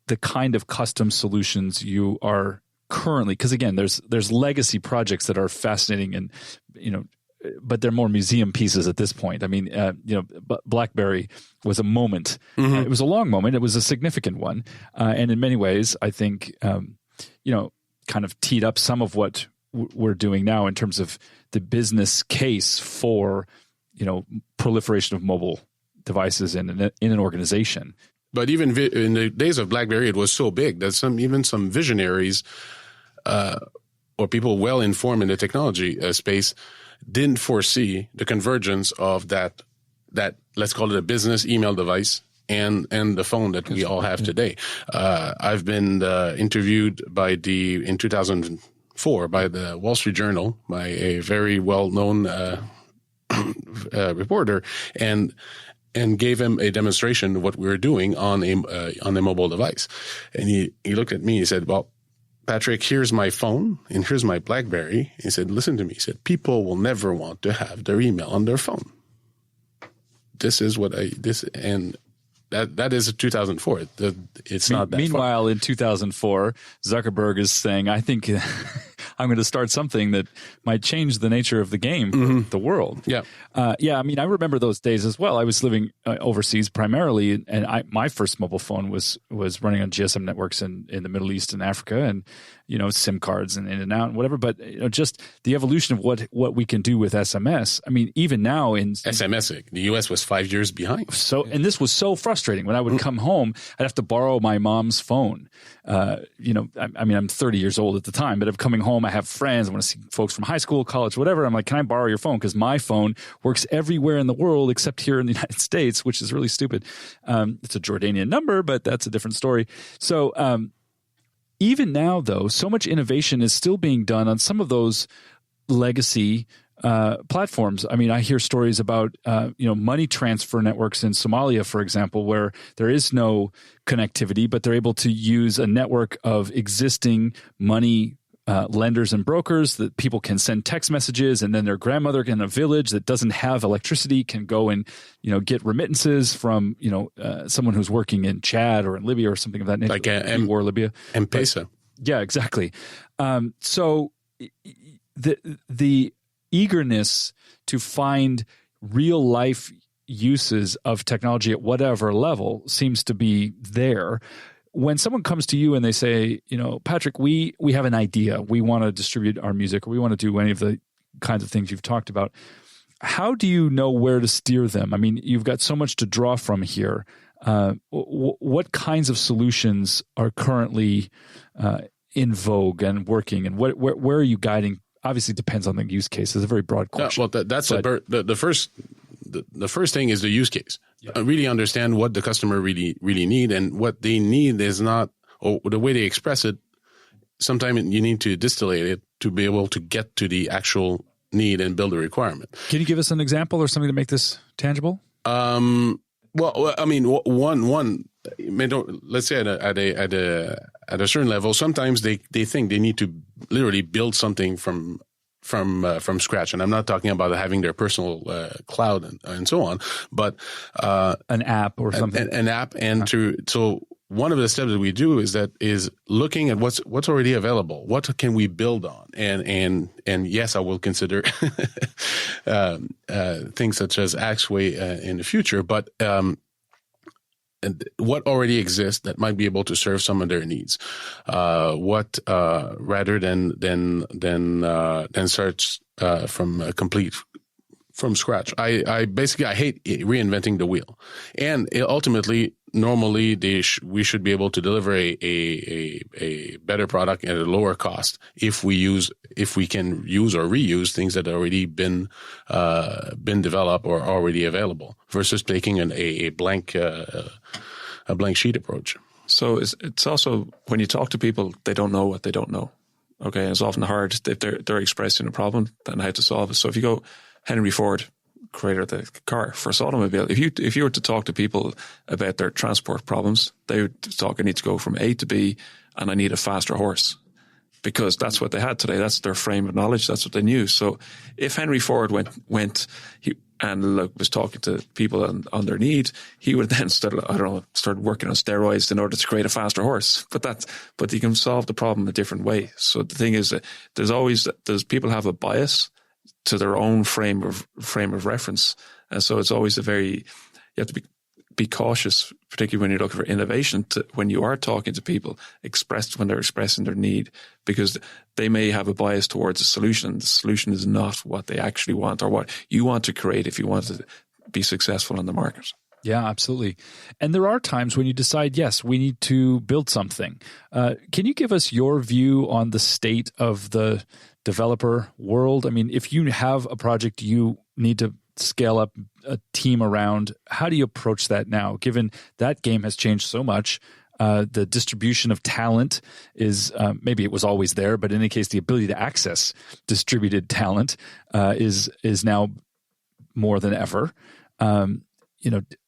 the kind of custom solutions you are currently, because again, there's legacy projects that are fascinating and, but they're more museum pieces at this point. I mean, BlackBerry was a moment. It was a long moment. It was a significant one. And in many ways, I think, kind of teed up some of what we're doing now in terms of the business case for, proliferation of mobile devices in an organization. But even in the days of BlackBerry, it was so big that some visionaries or people well informed in the technology space didn't foresee the convergence of that let's call it a business email device and the phone that we all have today. I've been interviewed in 2004 by the Wall Street Journal by a very well-known reporter and gave him a demonstration of what we were doing on a mobile device. And he looked at me and he said, well, Patrick, here's my phone and here's my BlackBerry. He said, listen to me. He said, people will never want to have their email on their phone. That is 2004. It's not that Meanwhile, far. in 2004, Zuckerberg is saying, I think I'm going to start something that might change the nature of the game, the world. Yeah. I remember those days as well. I was living overseas primarily, and my first mobile phone was running on GSM networks in the Middle East and Africa, and SIM cards and in and out and whatever. But just the evolution of what we can do with SMS. I mean, even now in SMS, the US was 5 years behind. So, and this was so frustrating. When I would come home, I'd have to borrow my mom's phone. I'm 30 years old at the time, but I'm coming home. I have friends. I want to see folks from high school, college, whatever. I'm like, can I borrow your phone? Because my phone works everywhere in the world except here in the United States, which is really stupid. It's a Jordanian number, but that's a different story. So, even now, though, so much innovation is still being done on some of those legacy platforms. I mean, I hear stories about money transfer networks in Somalia, for example, where there is no connectivity, but they're able to use a network of existing money lenders and brokers that people can send text messages, and then their grandmother in a village that doesn't have electricity can go and get remittances from someone who's working in Chad or in Libya or something of that nature, like war Libya. M-Pesa. Yeah, exactly. So the eagerness to find real life uses of technology at whatever level seems to be there. When someone comes to you and they say, Patrick, we have an idea, we want to distribute our music, or we want to do any of the kinds of things you've talked about, how do you know where to steer them? I mean, you've got so much to draw from here. What kinds of solutions are currently in vogue and working, and where are you guiding? Obviously, it depends on the use case. It's a very broad question. The first thing is the use case. Yeah. Really understand what the customer really need, and what they need is not, or the way they express it. Sometimes you need to distillate it to be able to get to the actual need and build a requirement. Can you give us an example or something to make this tangible? Well, I mean, let's say at a certain level, sometimes they think they need to literally build something from scratch, and I'm not talking about having their personal cloud and so on, but an app or something, an app, and so one of the steps that we do is looking at what's already available, what can we build on, and yes, I will consider things such as Axway in the future, but and what already exists that might be able to serve some of their needs. Rather than start from scratch. I hate reinventing the wheel, and ultimately, normally we should be able to deliver a better product at a lower cost if we can use or reuse things that have already been developed or already available, versus taking a blank sheet approach. So it's also, when you talk to people, they don't know what they don't know. Okay, and it's often hard if they're expressing a problem, then how to solve it. So if you go, Henry Ford, creator of the car, first automobile, if you were to talk to people about their transport problems, they would talk, I need to go from A to B and I need a faster horse, because that's what they had today. That's their frame of knowledge. That's what they knew. So if Henry Ford was talking to people on their need, he would then start working on steroids in order to create a faster horse. But you can solve the problem a different way. So the thing is that there's people have a bias to their own frame of reference, and so it's always you have to be cautious, particularly when you're looking for innovation, when you are talking to people, when they're expressing their need, because they may have a bias towards a solution. The solution is not what they actually want or what you want to create if you want to be successful on the market. Yeah, absolutely. And there are times when you decide, yes, we need to build something. Can you give us your view on the state of the developer world? I mean, if you have a project you need to scale up a team around, how do you approach that now, given that game has changed so much? The distribution of talent is, maybe it was always there, but in any case, the ability to access distributed talent is now more than ever.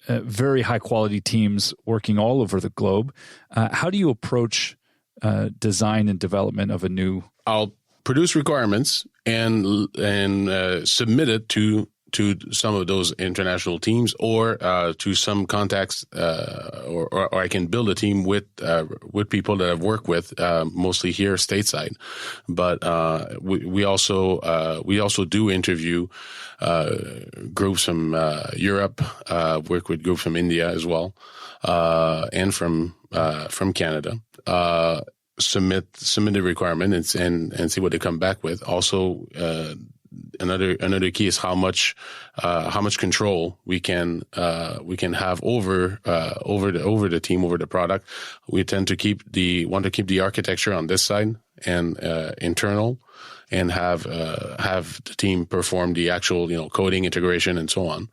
Very high quality teams working all over the globe. How do you approach design and development of a new? I'll produce requirements and submit it to some of those international teams, or to some contacts, or I can build a team with people that I've worked with, mostly here stateside. But we also do interview groups from Europe, work with groups from India as well, and from Canada. Submit the requirement and see what they come back with. Also, another key is how much control we can have over the team, over the product. We tend to want to keep the architecture on this side and internal, and have the team perform the actual coding, integration, and so on.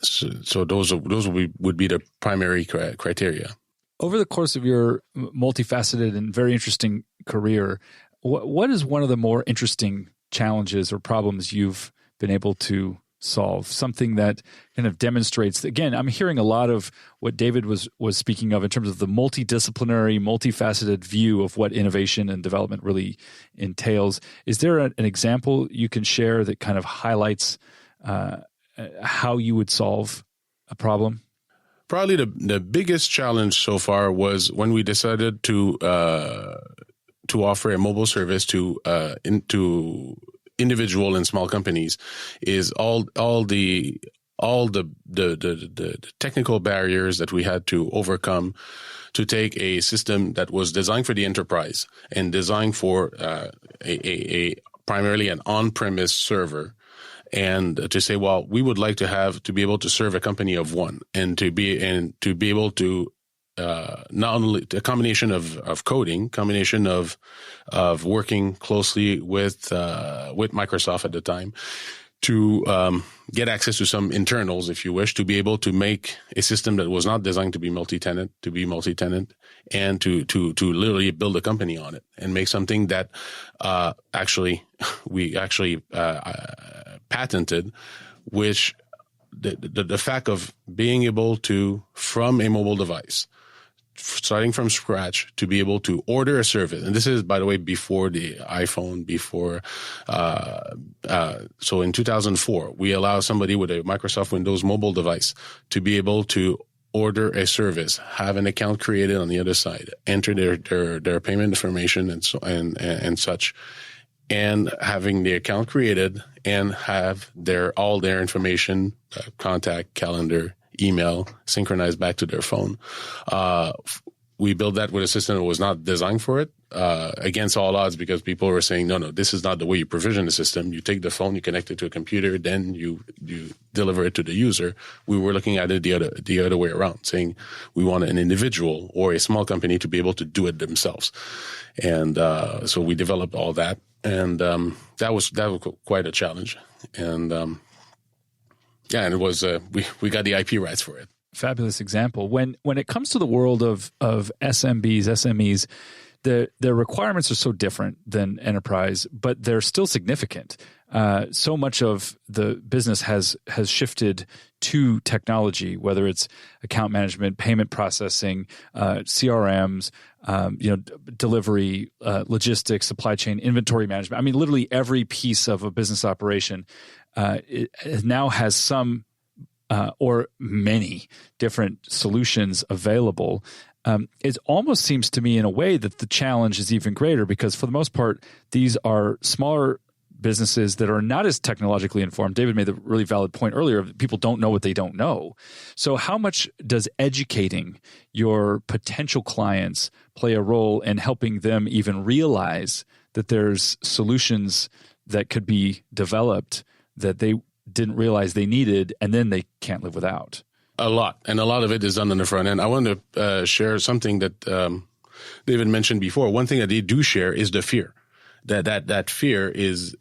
So those would be the primary criteria. Over the course of your multifaceted and very interesting career, what is one of the more interesting challenges or problems you've been able to solve? Something that kind of demonstrates, again, I'm hearing a lot of what David was speaking of in terms of the multidisciplinary, multifaceted view of what innovation and development really entails. Is there an example you can share that kind of highlights how you would solve a problem? Probably the biggest challenge so far was when we decided to offer a mobile service to individual and small companies. Is all the technical barriers that we had to overcome to take a system that was designed for the enterprise and designed for a primarily an on-premise server, and to say, well, we would like to be able to serve a company of one, and to be able to not only a combination of coding, combination of working closely with Microsoft at the time, to get access to some internals, if you wish, to be able to make a system that was not designed to be multi-tenant, and to literally build a company on it and make something that we actually patented, which the fact of being able to, from a mobile device, starting from scratch, to be able to order a service. And this is, by the way, before the iPhone, so in 2004, we allow somebody with a Microsoft Windows mobile device to be able to order a service, have an account created on the other side, enter their payment information and such, and having the account created and have all their information, contact, calendar, email, synchronized back to their phone. We built that with a system that was not designed for it, against all odds, because people were saying, no, this is not the way you provision the system. You take the phone, you connect it to a computer, then you deliver it to the user. We were looking at it the other way around, saying we want an individual or a small company to be able to do it themselves. And so we developed all that, and that was quite a challenge. And and it was we got the IP rights for it. Fabulous example. When it comes to the world of SMEs, their requirements are so different than enterprise, but they're still significant. So much of the business has shifted to technology, whether it's account management, payment processing, CRMs, delivery, logistics, supply chain, inventory management. I mean, literally every piece of a business operation it now has some or many different solutions available. It almost seems to me in a way that the challenge is even greater, because for the most part, these are smaller businesses that are not as technologically informed. David made the really valid point earlier. People don't know what they don't know. So how much does educating your potential clients play a role in helping them even realize that there's solutions that could be developed that they didn't realize they needed, and then they can't live without? A lot. And a lot of it is done on the front end. I want to share something that David mentioned before. One thing that they do share is the fear. That fear is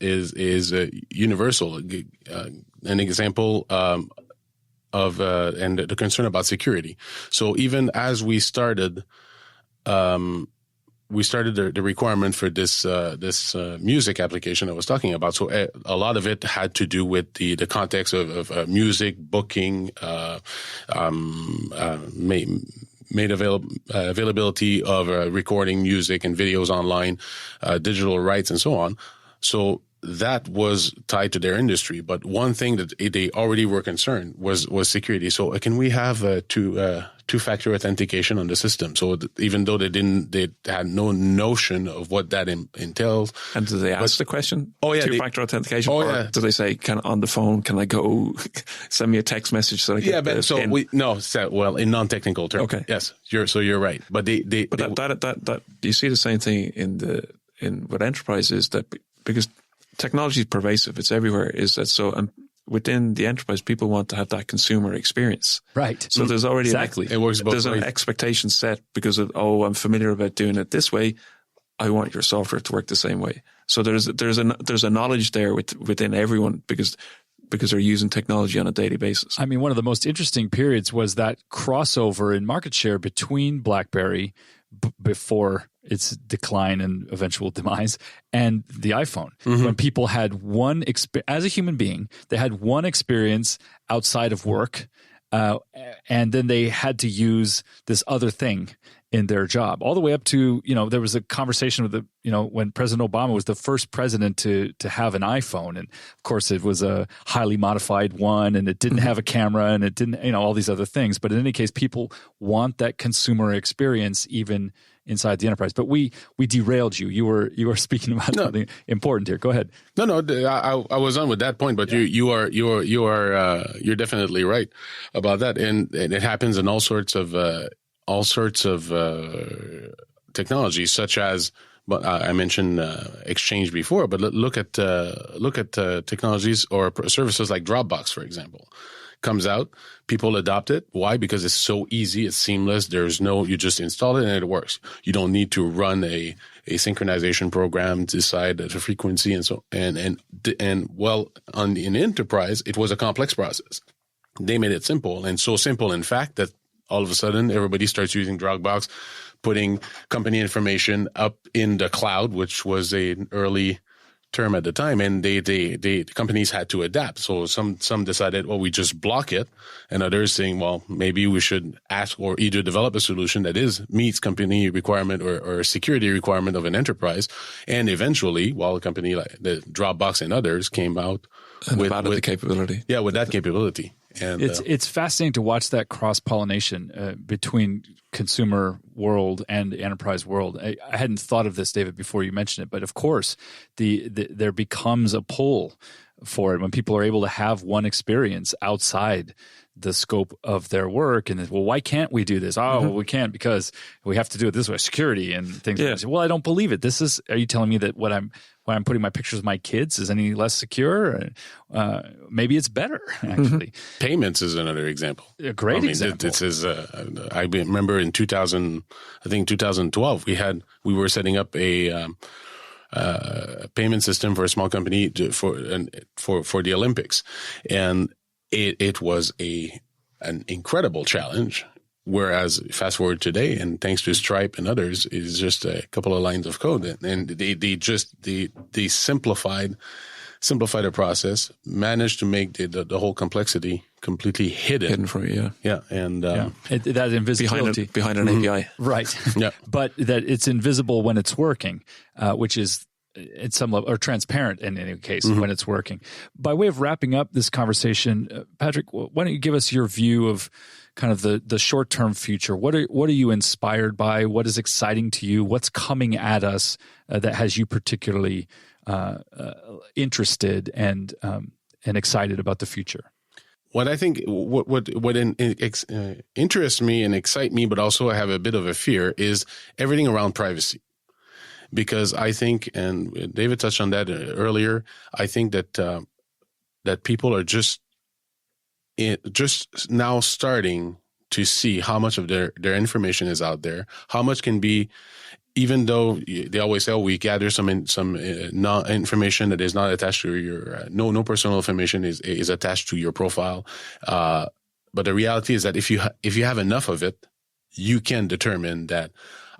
universal. An example of and the concern about security. So even as we started the requirement for this music application I was talking about. So a lot of it had to do with the context of music booking, availability of recording music and videos online, digital rights, and so on. So that was tied to their industry. But one thing that they already were concerned was security. So can we have two-factor authentication on the system? So even though they had no notion of what that entails. And do they ask the question? Oh, yeah. Two-factor authentication? Oh, or yeah. do they say, on the phone, can I go send me a text message so I get the PIN? In non-technical terms. Okay. Yes. You're right. But that you see the same thing in what enterprise is, that because technology is pervasive, it's everywhere, is that so, and within the enterprise, people want to have that consumer experience. Right. So there's already it works both there's ways. an expectation set because of, I'm familiar about doing it this way. I want your software to work the same way. So there's a knowledge there within everyone because they're using technology on a daily basis. I mean, one of the most interesting periods was that crossover in market share between BlackBerry before its decline and eventual demise and the iPhone. Mm-hmm. When people had one as a human being, they had one experience outside of work, and then they had to use this other thing in their job, all the way up to, there was a conversation with when President Obama was the first president to have an iPhone. And of course it was a highly modified one, and it didn't have a camera, and it didn't, all these other things. But in any case, people want that consumer experience even inside the enterprise. But we derailed you. You were speaking about something important here. Go ahead. No, I was on with that point, but you're definitely right about that. And it happens in all sorts of technologies, such as, I mentioned Exchange before, but look at technologies or services like Dropbox, for example. Comes out, people adopt it. Why? Because it's so easy, it's seamless. You just install it and it works. You don't need to run a synchronization program to decide the frequency and so in enterprise, it was a complex process. They made it simple, and so simple, in fact, that all of a sudden everybody starts using Dropbox, putting company information up in the cloud, which was an early term at the time, and the companies had to adapt. So some decided, well, we just block it, and others saying, well, maybe we should ask or either develop a solution that meets company requirement or security requirement of an enterprise. And eventually, while a company like the Dropbox and others came out with the capability. Yeah, with that capability. And it's fascinating to watch that cross-pollination between consumer world and enterprise world. I hadn't thought of this, David, before you mentioned it, but of course, there becomes a pull for it when people are able to have one experience outside the scope of their work. And well, why can't we do this? Oh, well, we can't because we have to do it this way, security and things. Yeah. Like that. Well, I don't believe it. Are you telling me that when I'm putting my pictures of my kids is any less secure? Maybe it's better, actually. Payments is another example. A great example. I remember in 2012, we were setting up a payment system for a small company for the Olympics, and it was an incredible challenge. Whereas fast forward today, and thanks to Stripe and others, is just a couple of lines of code, and they simplified the process, managed to make the whole complexity completely hidden from you. Yeah, and that invisibility behind an API, right? Yeah, but that it's invisible when it's working, which is at some level, or transparent in any case when it's working. By way of wrapping up this conversation, Patrick, why don't you give us your view of kind of the short-term future? What are you inspired by? What is exciting to you? What's coming at us that has you particularly interested and excited about the future? What I think, what interests me and excite me, but also I have a bit of a fear, is everything around privacy. Because I think, and David touched on that earlier, I think that people are just now starting to see how much of their information is out there, how much can be, even though they always say, oh, we gather some information that is not attached to your, no personal information is attached to your profile. But the reality is that if you have enough of it, you can determine that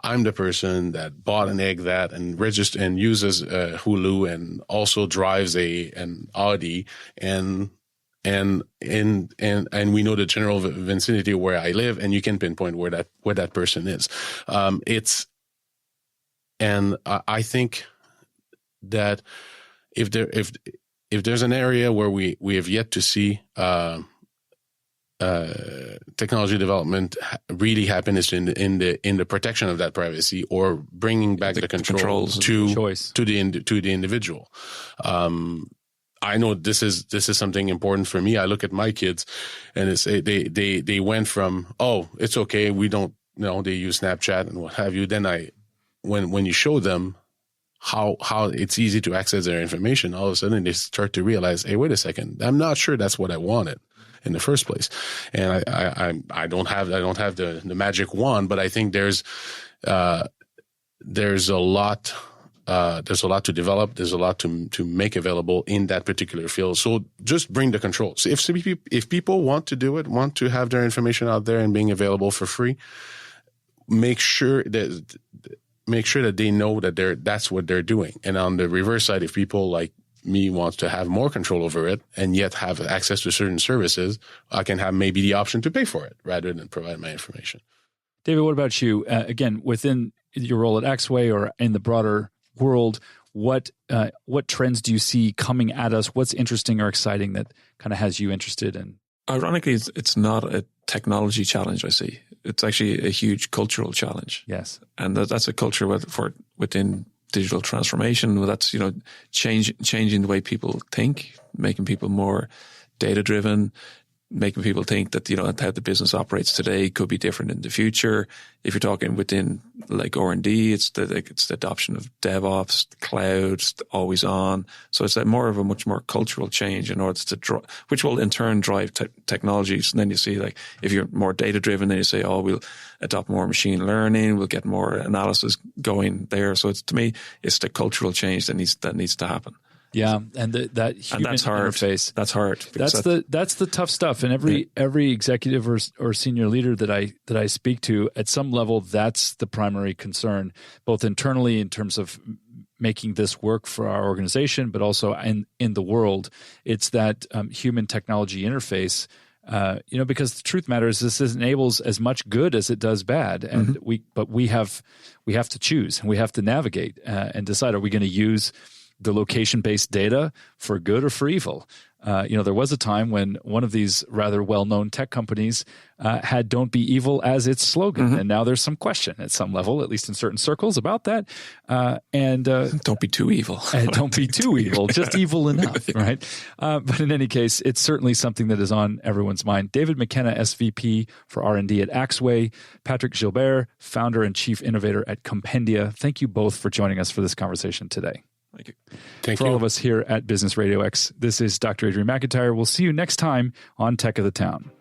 I'm the person that bought an egg and registered and uses Hulu and also drives an Audi and we know the general vicinity where I live, and you can pinpoint where that person is. I think that if there's an area where we have yet to see technology development really happen is in the protection of that privacy, or bringing back the controls to the individual. I know this is something important for me. I look at my kids, and it's they went from, oh, it's okay, we don't know, they use Snapchat and what have you. Then when you show them how it's easy to access their information, all of a sudden they start to realize, hey, wait a second, I'm not sure that's what I wanted in the first place. And I don't have the magic wand, but I think there's a lot to develop. There's a lot to make available in that particular field. So just bring the controls. If people want to do it, want to have their information out there and being available for free, make sure that they know that that's what they're doing. And on the reverse side, if people like me wants to have more control over it and yet have access to certain services, I can have maybe the option to pay for it rather than provide my information. David, what about you? Again, within your role at Axway or in the broader world, what trends do you see coming at us? What's interesting or exciting that kind of has you interested in? Ironically, it's not a technology challenge I see. It's actually a huge cultural challenge. Yes. And that's a culture within digital transformation. Well, that's, changing the way people think, making people more data-driven, making people think that, how the business operates today could be different in the future. If you're talking within like R&D, it's the adoption of DevOps, cloud, always on. So it's more of a much more cultural change in order to which will in turn drive technologies. And then you see, like, if you're more data driven, then you say, oh, we'll adopt more machine learning. We'll get more analysis going there. So to me, it's the cultural change that needs to happen. Yeah, and that human interface. That's hard. That's the tough stuff. And every executive or senior leader that I speak to, at some level, that's the primary concern, both internally in terms of making this work for our organization, but also in the world. It's that human technology interface. Because the truth matters, this enables as much good as it does bad, and we have to choose, and we have to navigate and decide: are we going to use the location-based data for good or for evil? There was a time when one of these rather well-known tech companies had "Don't be evil" as its slogan, and now there's some question at some level, at least in certain circles, about that. Don't be too evil. Don't be too evil, just evil enough, right? But in any case, it's certainly something that is on everyone's mind. David McKenna, SVP for R&D at Axway, Patrick Gilbert, founder and chief innovator at Compendia. Thank you both for joining us for this conversation today. Thank you. Thank For you. all of us here at Business Radio X, this is Dr. Adrian McIntyre. We'll see you next time on Tech of the Town.